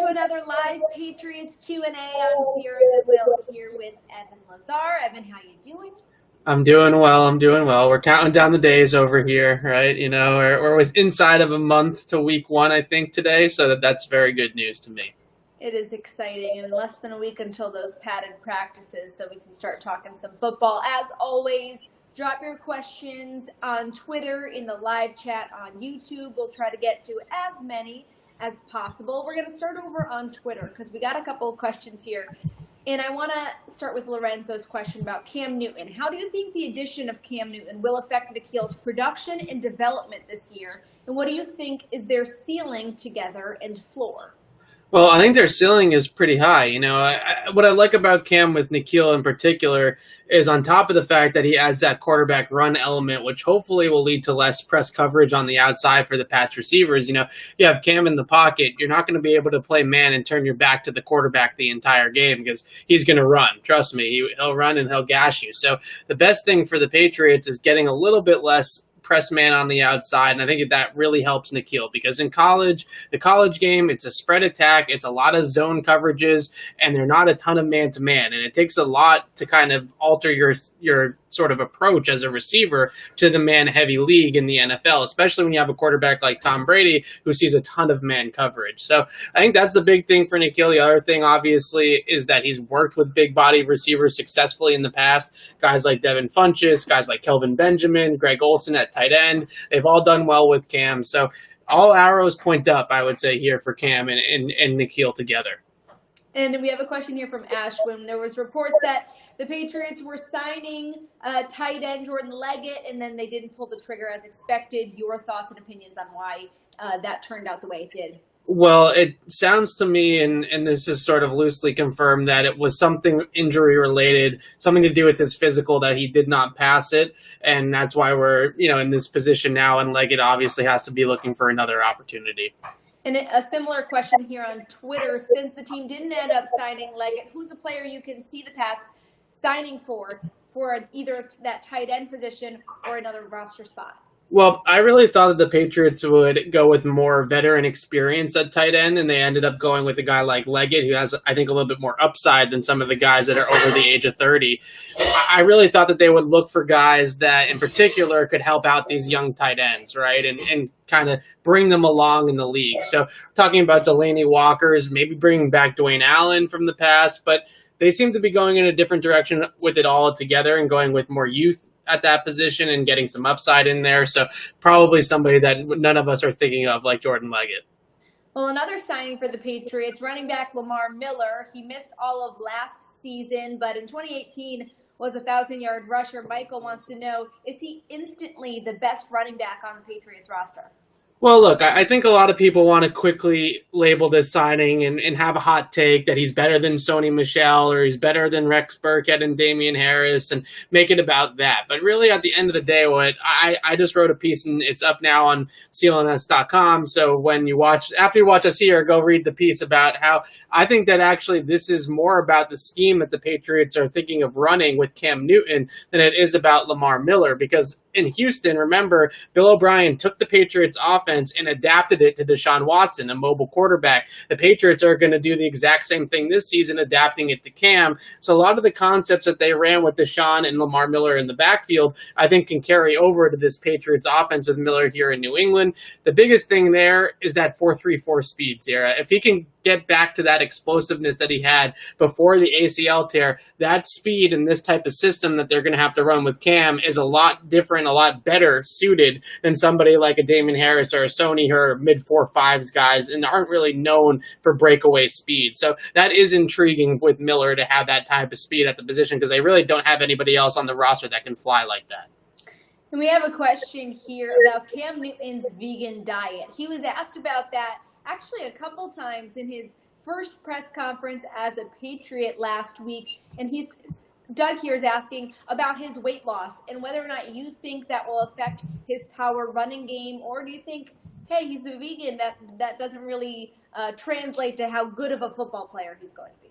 to another live Patriots Q&A. I'm Sierra Goodwill here with Evan Lazar. Evan, how you doing? I'm doing well. We're counting down the days over here, right? You know, we're inside of a month to week one, I think, today. So that's very good news to me. It is exciting, and less than a week until those padded practices, so we can start talking some football. As always, drop your questions on Twitter, in the live chat on YouTube. We'll try to get to as many as possible. We're going to start over on Twitter because we got a couple of questions here. And I want to start with Lorenzo's question about Cam Newton. How do you think the addition of Cam Newton will affect Nikhil's production and development this year? And what do you think is their ceiling together and floor? Well, I think their ceiling is pretty high. You know, what I like about Cam with Nikhil in particular is on top of the fact that he has that quarterback run element, which hopefully will lead to less press coverage on the outside for the Pats receivers. You know, you have Cam in the pocket, you're not going to be able to play man and turn your back to the quarterback the entire game because he's going to run. Trust me, he'll run and he'll gash you. So the best thing for the Patriots is getting a little bit less press man on the outside, and I think that really helps Nikhil because in college, the college game, it's a spread attack, it's a lot of zone coverages, and they're not a ton of man-to-man, and it takes a lot to kind of alter your sort of approach as a receiver to the man-heavy league in the NFL, especially when you have a quarterback like Tom Brady who sees a ton of man coverage. So I think that's the big thing for Nikhil. The other thing, obviously, is that he's worked with big-body receivers successfully in the past. Guys like Devin Funchess, guys like Kelvin Benjamin, Greg Olsen at tight end. They've all done well with Cam. So all arrows point up, I would say, here for Cam and Nikhil together. And we have a question here from Ashwin. There was reports that the Patriots were signing tight end Jordan Leggett, and then they didn't pull the trigger as expected. Your thoughts and opinions on why that turned out the way it did? Well, it sounds to me, and this is sort of loosely confirmed, that it was something injury-related, something to do with his physical, that he did not pass it, and that's why we're, in this position now, and Leggett obviously has to be looking for another opportunity. And a similar question here on Twitter. Since the team didn't end up signing Leggett, who's a player you can see the Pats signing for either that tight end position or another roster spot? Well, I really thought that the Patriots would go with more veteran experience at tight end, and they ended up going with a guy like Leggett, who has, I think, a little bit more upside than some of the guys that are over the age of 30. I really thought that they would look for guys that, in particular, could help out these young tight ends, right, and kind of bring them along in the league. So talking about Delaney Walker's, maybe bringing back Dwayne Allen from the past, but they seem to be going in a different direction with it all together and going with more youth at that position and getting some upside in there. So probably somebody that none of us are thinking of, like Jordan Leggett. Well, another signing for the Patriots, running back Lamar Miller. He missed all of last season, but in 2018 was a 1,000-yard rusher. Michael wants to know, is he instantly the best running back on the Patriots roster? Well, look, I think a lot of people want to quickly label this signing and have a hot take that he's better than Sony Michel or he's better than Rex Burkhead and Damian Harris and make it about that. But really, at the end of the day, I just wrote a piece and it's up now on CLNS.com. So after you watch us here, go read the piece about how I think that actually this is more about the scheme that the Patriots are thinking of running with Cam Newton than it is about Lamar Miller, because in Houston, remember, Bill O'Brien took the Patriots offense and adapted it to Deshaun Watson, a mobile quarterback. The Patriots are going to do the exact same thing this season, adapting it to Cam. So a lot of the concepts that they ran with Deshaun and Lamar Miller in the backfield, I think can carry over to this Patriots offense with Miller here in New England. The biggest thing there is that 4.34 speed, Sarah. If he can get back to that explosiveness that he had before the ACL tear, that speed and this type of system that they're going to have to run with Cam is a lot different, a lot better suited than somebody like a Damian Harris or a Sony, who are mid 4.5s guys and aren't really known for breakaway speed. So that is intriguing with Miller to have that type of speed at the position, because they really don't have anybody else on the roster that can fly like that. And we have a question here about Cam Newton's vegan diet. He was asked about that actually a couple times in his first press conference as a Patriot last week. And Doug here is asking about his weight loss and whether or not you think that will affect his power running game, or do you think, hey, he's a vegan, that doesn't really translate to how good of a football player he's going to be.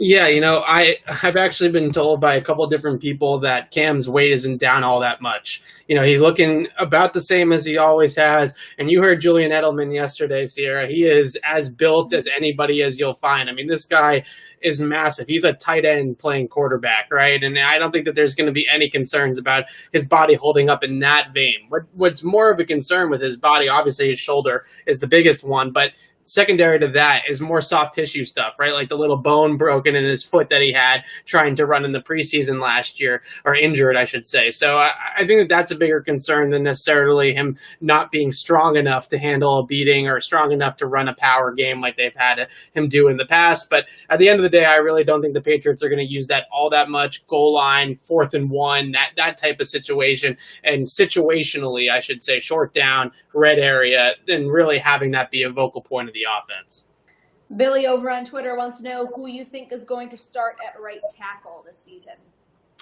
Yeah, I've actually been told by a couple of different people that Cam's weight isn't down all that much. He's looking about the same as he always has. And you heard Julian Edelman yesterday, Sierra. He is as built as anybody as you'll find. I mean, this guy is massive. He's a tight end playing quarterback, right? And I don't think that there's going to be any concerns about his body holding up in that vein. What's more of a concern with his body, obviously his shoulder is the biggest one, but secondary to that is more soft tissue stuff, right? Like the little bone broken in his foot that he had trying to run in the preseason last year, or injured, I should say. So I think that that's a bigger concern than necessarily him not being strong enough to handle a beating or strong enough to run a power game like they've had him do in the past. But at the end of the day, I really don't think the Patriots are going to use that all that much. Goal line, 4th and 1, that type of situation. And situationally, I should say, short down, red area, and really having that be a vocal point of the offense. Billy over on Twitter wants to know who you think is going to start at right tackle this season.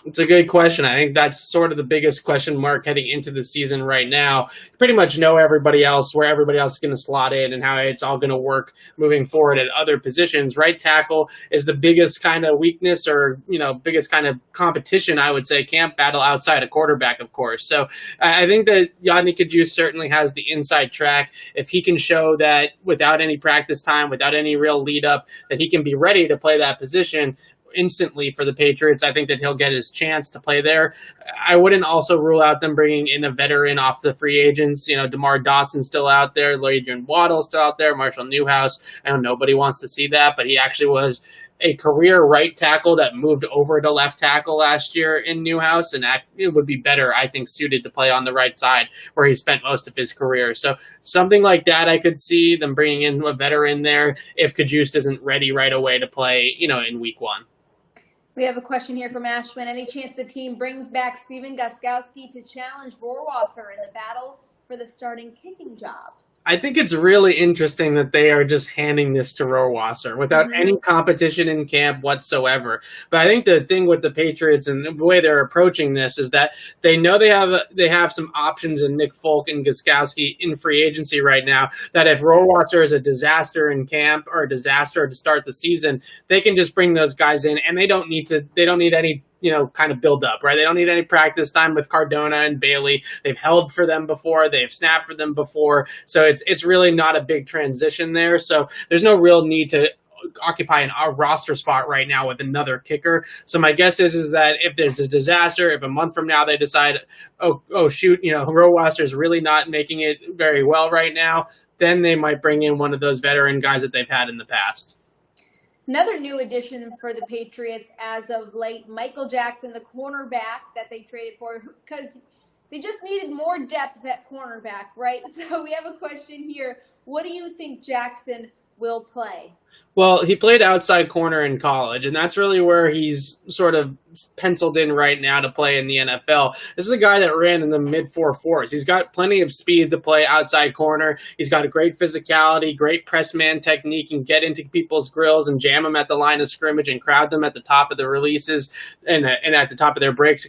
It's a good question. I think that's sort of the biggest question mark heading into the season right now. You pretty much know everybody else, where everybody else is going to slot in and how it's all going to work moving forward at other positions. Right tackle is the biggest kind of weakness or, biggest kind of competition, I would say, camp battle outside of quarterback, of course. So I think that Yodny Kajus certainly has the inside track. If he can show that without any practice time, without any real lead up, that he can be ready to play that position instantly for the Patriots, I think that he'll get his chance to play there. I wouldn't also rule out them bringing in a veteran off the free agents. DeMar Dotson's still out there, Adrian Waddle's still out there, Marshall Newhouse. I know nobody wants to see that, but he actually was a career right tackle that moved over to left tackle last year in Newhouse, and it would be better, I think, suited to play on the right side where he spent most of his career. So something like that, I could see them bringing in a veteran there if Kajus isn't ready right away to play, in week 1. We have a question here from Ashwin. Any chance the team brings back Steven Gostkowski to challenge Rohrwasser in the battle for the starting kicking job? I think it's really interesting that they are just handing this to Rohrwasser without any competition in camp whatsoever. But I think the thing with the Patriots and the way they're approaching this is that they know they have some options in Nick Folk and Gostkowski in free agency right now, that if Rohrwasser is a disaster in camp or a disaster to start the season, they can just bring those guys in and they don't need any kind of build up, right? They don't need any practice time with Cardona and Bailey. They've held for them before. They've snapped for them before. So it's really not a big transition there. So there's no real need to occupy a roster spot right now with another kicker. So my guess is that if there's a disaster, if a month from now they decide, oh shoot, Rohrwasser is really not making it very well right now, then they might bring in one of those veteran guys that they've had in the past. Another new addition for the Patriots as of late, Michel Jackson, the cornerback that they traded for, because they just needed more depth at cornerback, right? So we have a question here. What do you think Jackson will play? Well, he played outside corner in college, and that's really where he's sort of penciled in right now to play in the NFL. This is a guy that ran in the mid-4.4s. He's got plenty of speed to play outside corner. He's got a great physicality, great press man technique, and get into people's grills and jam them at the line of scrimmage and crowd them at the top of the releases and at the top of their breaks,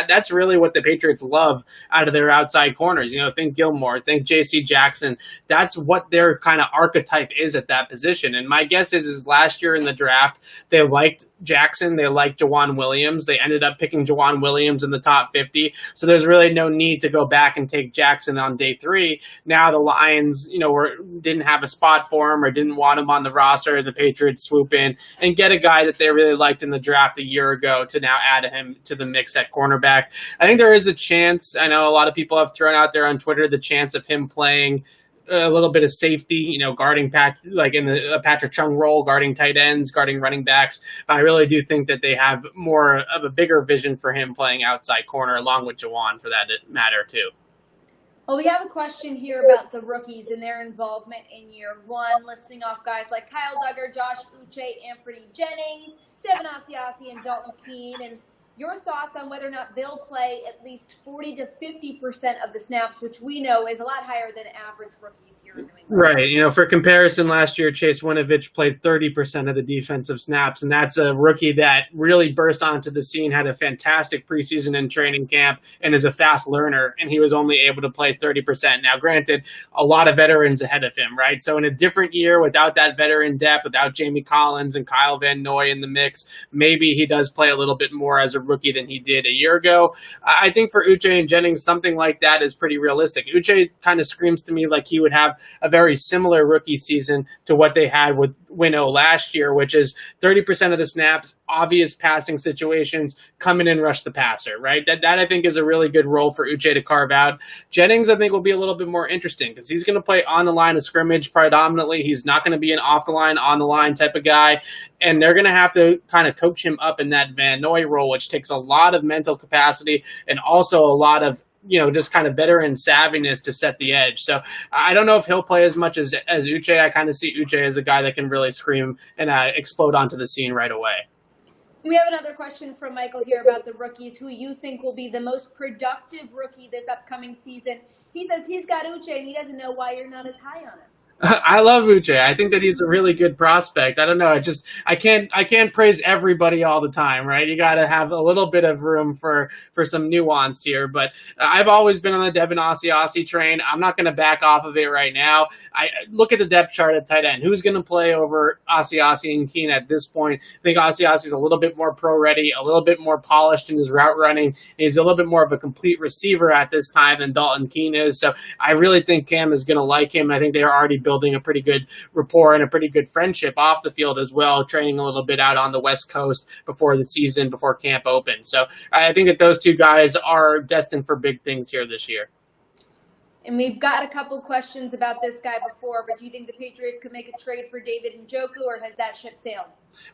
That's really what the Patriots love out of their outside corners. Think Gilmore, think J.C. Jackson. That's what their kind of archetype is at that position. And my guess is last year in the draft, they liked Jackson. They liked Jawan Williams. They ended up picking Jawan Williams in the top 50. So there's really no need to go back and take Jackson on day 3. Now the Lions, didn't have a spot for him or didn't want him on the roster. The Patriots swoop in and get a guy that they really liked in the draft a year ago to now add him to the mix at cornerback. I think there is a chance. I know a lot of people have thrown out there on Twitter the chance of him playing a little bit of safety, guarding in the Patrick Chung role, guarding tight ends, guarding running backs. But I really do think that they have more of a bigger vision for him playing outside corner, along with Jawan for that matter too. Well, we have a question here about the rookies and their involvement in year 1, listing off guys like Kyle Duggar, Josh Uche, Anthony Jennings, Devin Asiasi, and Dalton Keene. And your thoughts on whether or not they'll play at least 40 to 50% of the snaps, which we know is a lot higher than average rookies year in New England. Right. For comparison, last year, Chase Winovich played 30% of the defensive snaps, and that's a rookie that really burst onto the scene, had a fantastic preseason and training camp, and is a fast learner, and he was only able to play 30%. Now, granted, a lot of veterans ahead of him, right? So in a different year, without that veteran depth, without Jamie Collins and Kyle Van Noy in the mix, maybe he does play a little bit more as a rookie than he did a year ago. I think for Uche and Jennings, something like that is pretty realistic. Uche kind of screams to me like he would have a very similar rookie season to what they had with Winnow last year, which is 30% of the snaps, obvious passing situations, come in and rush the passer, right? That I think is a really good role for Uche to carve out. Jennings, I think, will be a little bit more interesting because he's going to play on the line of scrimmage predominantly. He's not going to be an off the line, on the line type of guy. And they're going to have to kind of coach him up in that Van Noy role, which takes a lot of mental capacity and also a lot of just kind of veteran savviness to set the edge. So I don't know if he'll play as much as Uche. I kind of see Uche as a guy that can really scream and explode onto the scene right away. We have another question from Michael here about the rookies who you think will be the most productive rookie this upcoming season. He says he's got Uche and he doesn't know why you're not as high on him. I love Uche. I think that he's a really good prospect. I don't know. I can't praise everybody all the time, right? You got to have a little bit of room for some nuance here. But I've always been on the Devin Asiasi train. I'm not going to back off of it right now. I look at the depth chart at tight end. Who's going to play over Asiasi and Keene at this point? I think Asiasi is a little bit more pro ready, a little bit more polished in his route running. He's a little bit more of a complete receiver at this time than Dalton Keene is. So I really think Cam is going to like him. I think they're already building a pretty good rapport and a pretty good friendship off the field as well, training a little bit out on the West Coast before the season, before camp opens. So I think that those two guys are destined for big things here this year. And we've got a couple questions about this guy before, but do you think the Patriots could make a trade for David Njoku, or has that ship sailed?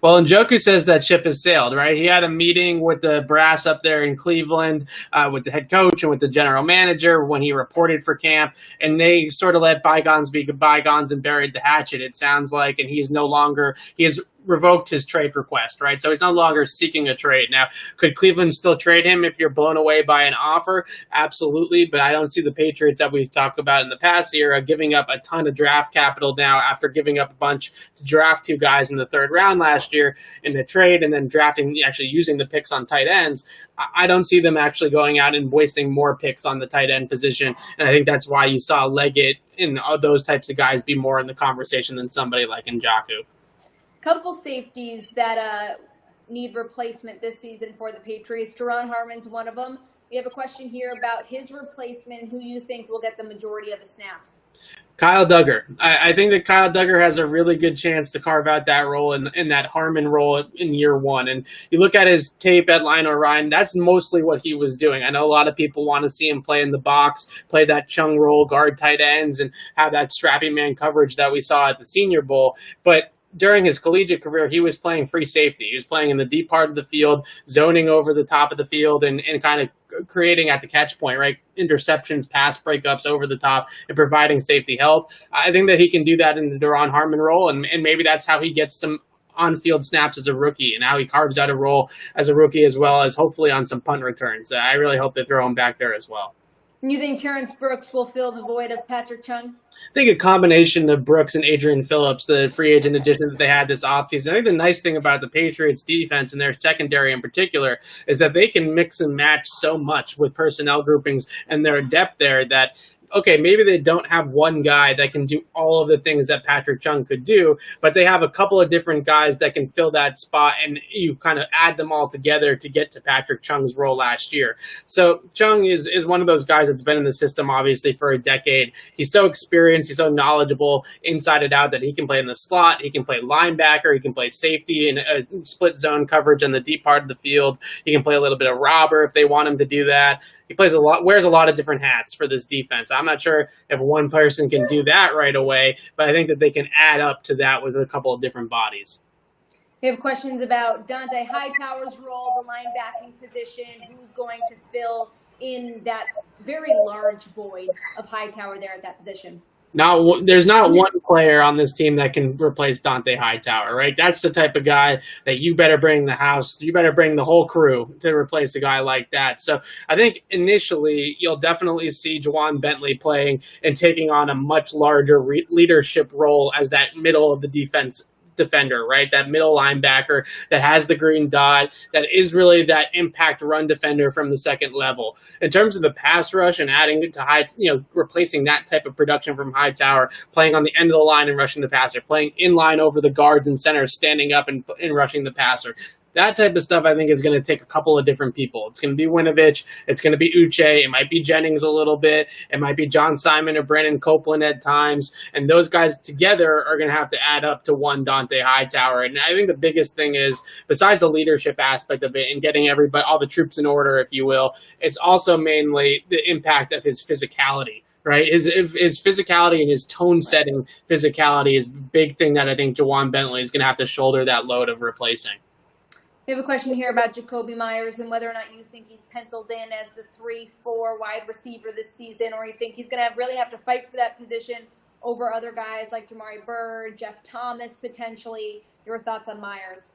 Well, Njoku says that ship has sailed, right? He had a meeting with the brass up there in Cleveland, with the head coach and with the general manager when he reported for camp, and they sort of let bygones be bygones and buried the hatchet, it sounds like, and he has revoked his trade request, right? So he's no longer seeking a trade. Now, could Cleveland still trade him if you're blown away by an offer? Absolutely, but I don't see the Patriots that we've talked about in the past era giving up a ton of draft capital now after giving up a bunch to draft two guys in the third round last year in the trade and then actually using the picks on tight ends. I don't see them actually going out and wasting more picks on the tight end position, and I think that's why you saw Leggett and those types of guys be more in the conversation than somebody like Njoku. Couple safeties that need replacement this season for the Patriots. Duran Harmon's one of them. We have a question here about his replacement. Who you think will get the majority of the snaps? Kyle Duggar. I think that Kyle Duggar has a really good chance to carve out that role in that Harmon role in year one. And you look at his tape at Line Orion, that's mostly what he was doing. I know a lot of people want to see him play in the box, play that Chung role, guard tight ends, and have that strappy man coverage that we saw at the Senior Bowl. But during his collegiate career, he was playing free safety. He was playing in the deep part of the field, zoning over the top of the field and kind of creating at the catch point, right? Interceptions, pass breakups over the top and providing safety help. I think that he can do that in the Duran Harmon role, and maybe that's how he gets some on-field snaps as a rookie and how he carves out a role as a rookie as well as hopefully on some punt returns. I really hope they throw him back there as well. You think Terrence Brooks will fill the void of Patrick Chung? I think a combination of Brooks and Adrian Phillips, the free agent addition that they had this offseason. I think the nice thing about the Patriots defense and their secondary in particular is that they can mix and match so much with personnel groupings and their depth there that, okay, maybe they don't have one guy that can do all of the things that Patrick Chung could do, but they have a couple of different guys that can fill that spot, and you kind of add them all together to get to Patrick Chung's role last year. So Chung is one of those guys that's been in the system, obviously, for a decade. He's so experienced, he's so knowledgeable inside and out that he can play in the slot, he can play linebacker, he can play safety in a split zone coverage in the deep part of the field. He can play a little bit of robber if they want him to do that. He wears a lot of different hats for this defense. I'm not sure if one person can do that right away, but I think that they can add up to that with a couple of different bodies. We have questions about Dante Hightower's role, the linebacking position, who's going to fill in that very large void of Hightower there at that position. There's not one player on this team that can replace Dante Hightower, right? That's the type of guy that you better bring you better bring the whole crew to replace a guy like that. So I think initially you'll definitely see Juwan Bentley playing and taking on a much larger leadership role as that middle of the defender, right? That middle linebacker that has the green dot, that is really that impact run defender from the second level. In terms of the pass rush and adding it to replacing that type of production from Hightower, playing on the end of the line and rushing the passer, playing in line over the guards and center, standing up and rushing the passer. That type of stuff, I think, is going to take a couple of different people. It's going to be Winovich. It's going to be Uche. It might be Jennings a little bit. It might be John Simon or Brandon Copeland at times. And those guys together are going to have to add up to one Dante Hightower. And I think the biggest thing is, besides the leadership aspect of it and getting all the troops in order, if you will, it's also mainly the impact of his physicality. Right, his physicality and his tone-setting physicality is a big thing that I think Juwan Bentley is going to have to shoulder that load of replacing. We have a question here about Jakobi Meyers and whether or not you think he's penciled in as the 3-4 wide receiver this season, or you think he's going to really have to fight for that position over other guys like Damari Bird, Jeff Thomas potentially. Your thoughts on Meyers?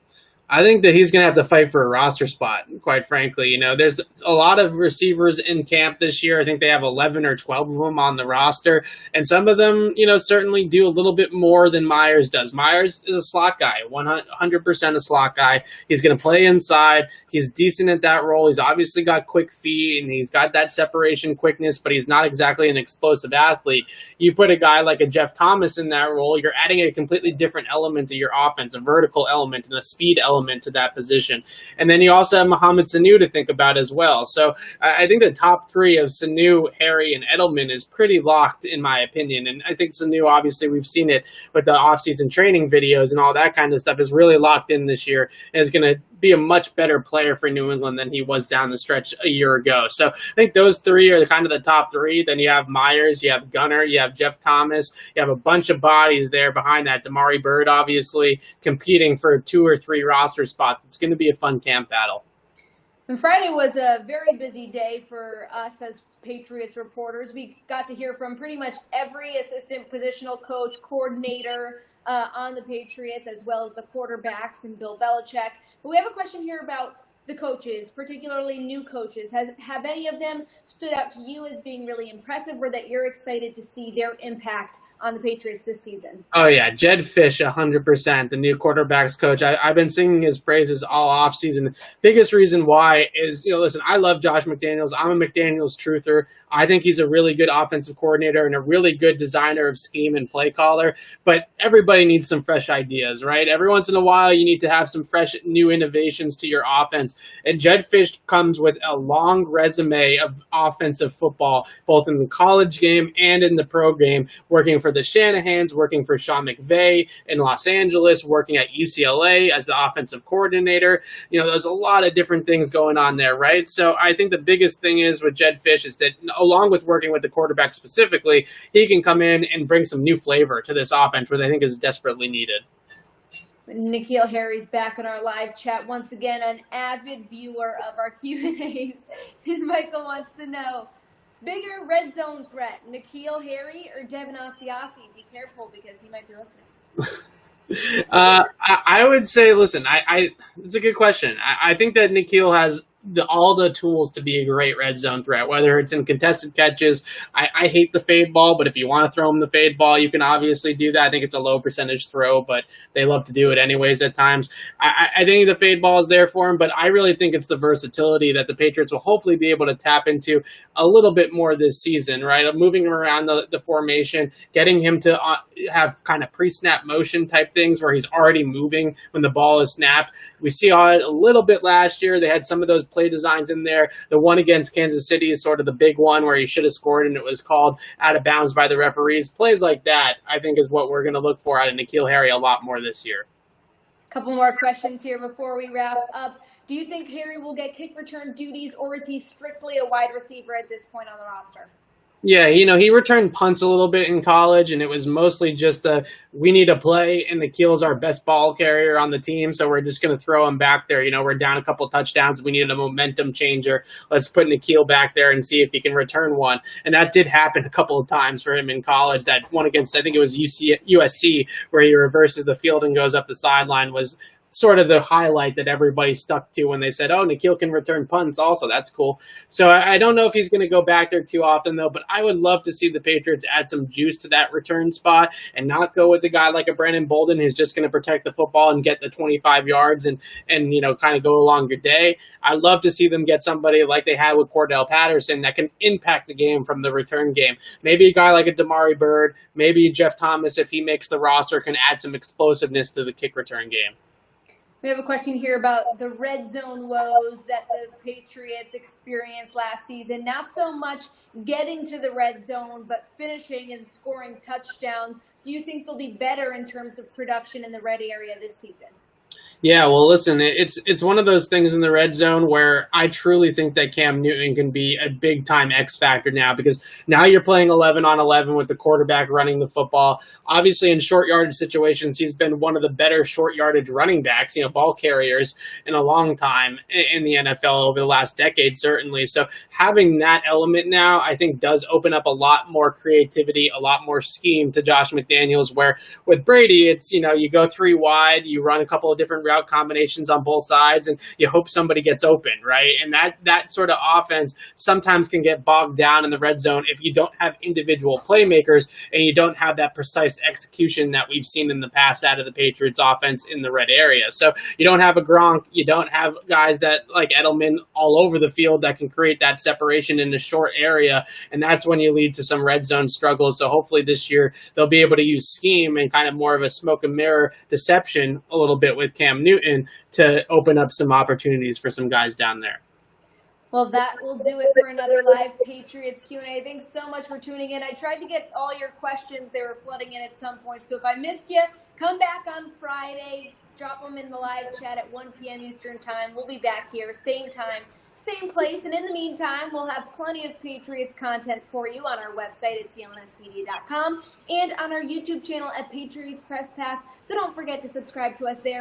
I think that he's going to have to fight for a roster spot, quite frankly. There's a lot of receivers in camp this year. I think they have 11 or 12 of them on the roster. And some of them, certainly do a little bit more than Meyers does. Meyers is a slot guy, 100% a slot guy. He's going to play inside. He's decent at that role. He's obviously got quick feet and he's got that separation quickness, but he's not exactly an explosive athlete. You put a guy like a Jeff Thomas in that role, you're adding a completely different element to your offense, a vertical element and a speed element to that position. And then you also have Mohamed Sanu to think about as well. So I think the top three of Sanu, Harry, and Edelman is pretty locked in my opinion. And I think Sanu, obviously we've seen it with the offseason training videos and all that kind of stuff, is really locked in this year and is going to be a much better player for New England than he was down the stretch a year ago. So I think those three are kind of the top three. Then you have Meyers, you have Gunner, you have Jeff Thomas, you have a bunch of bodies there behind that. Damari Bird, obviously, competing for 2 or 3 roster spots. It's going to be a fun camp battle. And Friday was a very busy day for us as Patriots reporters. We got to hear from pretty much every assistant positional coach, coordinator on the Patriots, as well as the quarterbacks and Bill Belichick. But we have a question here about the coaches, particularly new coaches. Have any of them stood out to you as being really impressive, or that you're excited to see their impact on the Patriots this season? Oh, yeah. Jed Fish, 100%, the new quarterbacks coach. I've been singing his praises all offseason. Biggest reason why is, listen, I love Josh McDaniels. I'm a McDaniels truther. I think he's a really good offensive coordinator and a really good designer of scheme and play caller. But everybody needs some fresh ideas, right? Every once in a while, you need to have some fresh new innovations to your offense. And Jed Fish comes with a long resume of offensive football, both in the college game and in the pro game, working for the Shanahans, working for Sean McVay in Los Angeles, working at UCLA as the offensive coordinator. There's a lot of different things going on there, right? So I think the biggest thing is with Jed Fish is that along with working with the quarterback specifically, he can come in and bring some new flavor to this offense, which I think is desperately needed. N'Keal Harry's back on our live chat once again, an avid viewer of our Q&As. And Michael wants to know, bigger red zone threat, N'Keal Harry or Devin Asiasi? Be careful because he might be listening. I would say, listen, it's a good question. I think that N'Keal has all the tools to be a great red zone threat, whether it's in contested catches. I hate the fade ball, but if you want to throw him the fade ball, you can obviously do that. I think it's a low percentage throw, but they love to do it anyways at times. I think the fade ball is there for him, but I really think it's the versatility that the Patriots will hopefully be able to tap into a little bit more this season, right? Moving him around the formation, getting him to have kind of pre-snap motion type things where he's already moving when the ball is snapped. We saw it a little bit last year. They had some of those play designs in there. The one against Kansas City is sort of the big one where he should have scored and it was called out of bounds by the referees. Plays like that, I think, is what we're going to look for out of N'Keal Harry a lot more this year. A couple more questions here before we wrap up. Do you think Harry will get kick return duties, or is he strictly a wide receiver at this point on the roster? Yeah, he returned punts a little bit in college, and it was mostly just we need to play, and Nikhil's our best ball carrier on the team, so we're just going to throw him back there. We're down a couple touchdowns. We needed a momentum changer. Let's put Nikhil back there and see if he can return one. And that did happen a couple of times for him in college. That one against, I think it was USC, where he reverses the field and goes up the sideline was sort of the highlight that everybody stuck to when they said, oh, Nikhil can return punts also. That's cool. So I don't know if he's going to go back there too often, though, but I would love to see the Patriots add some juice to that return spot and not go with the guy like a Brandon Bolden who's just going to protect the football and get the 25 yards and kind of go along your day. I'd love to see them get somebody like they had with Cordell Patterson that can impact the game from the return game. Maybe a guy like a Damari Bird, maybe Jeff Thomas, if he makes the roster, can add some explosiveness to the kick return game. We have a question here about the red zone woes that the Patriots experienced last season. Not so much getting to the red zone, but finishing and scoring touchdowns. Do you think they'll be better in terms of production in the red area this season? Yeah, well, listen, it's one of those things in the red zone where I truly think that Cam Newton can be a big-time X factor now, because now you're playing 11 on 11 with the quarterback running the football. Obviously, in short yardage situations, he's been one of the better short yardage running backs, ball carriers in a long time in the NFL over the last decade, certainly. So having that element now, I think, does open up a lot more creativity, a lot more scheme to Josh McDaniels, where with Brady, it's, you go three wide, you run a couple of different route combinations on both sides, and you hope somebody gets open, right? And that sort of offense sometimes can get bogged down in the red zone if you don't have individual playmakers and you don't have that precise execution that we've seen in the past out of the Patriots offense in the red area. So you don't have a Gronk, you don't have guys that like Edelman all over the field that can create that separation in the short area, and that's when you lead to some red zone struggles. So hopefully this year they'll be able to use scheme and kind of more of a smoke and mirror deception a little bit with Cam Newton to open up some opportunities for some guys down there. Well, that will do it for another live Patriots Q&A. Thanks so much for tuning in. I tried to get all your questions. They were flooding in at some point. So if I missed you, come back on Friday. Drop them in the live chat at 1 p.m. Eastern Time. We'll be back here, same time, same place. And in the meantime, we'll have plenty of Patriots content for you on our website at clnsmedia.com and on our YouTube channel at Patriots Press Pass. So don't forget to subscribe to us there.